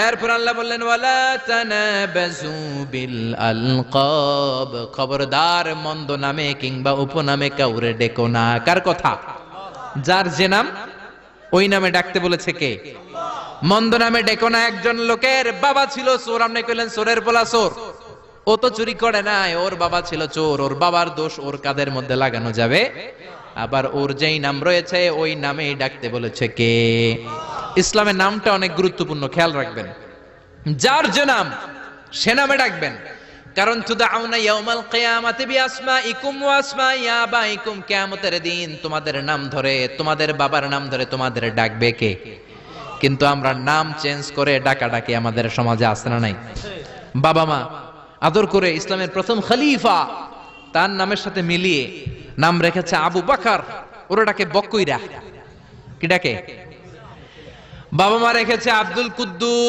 এরপর আল্লাহ বললেন ওয়ালা তানাবাজু বিল আলকাব, খবরদার মন্দ নামে কিংবা উপনামে কাউরে ডেকো না। কার কথা? যার যে নাম ওই নামে ডাকতে বলেছে কে? মন্দ নামে ডেকো না। একজন লোকের বাবা ছিল চোর, আপনি কইলেন চোরের পোলা চোর, ও তো চুরি করে নাই, ওর বাবা ছিল চোর, ওর বাবার দোষ ওর কাঁধের মধ্যে লাগানো যাবে? আবার ওর যেই নাম রয়েছে ওই নামেই ডাকতে বলেছে কে? ইসলামের নামটা অনেক গুরুত্বপূর্ণ, খেয়াল রাখবেন। যার যে নাম সে নামে ডাকবেন। কারণ তুদাউনা ইয়াউমাল কিয়ামাতি বিআসমাইকুম ওয়া আসমাই আবাইকুম, কিয়ামতের দিন তোমাদের নাম ধরে, তোমাদের বাবার নাম ধরে তোমাদের ডাকবে কে? কিন্তু আমরা নাম চেঞ্জ করে ডাকাডাকি আমাদের সমাজে আছে না নাই? বাবা মা আদর করে ইসলামের প্রথম খলিফা তার নামের সাথে মিলিয়ে নাম রেখেছে আবু বকর, ওরা ডাকে বকইরা। কি ডাকে? বাবা মা রেখেছে আব্দুল কুদ্দুস।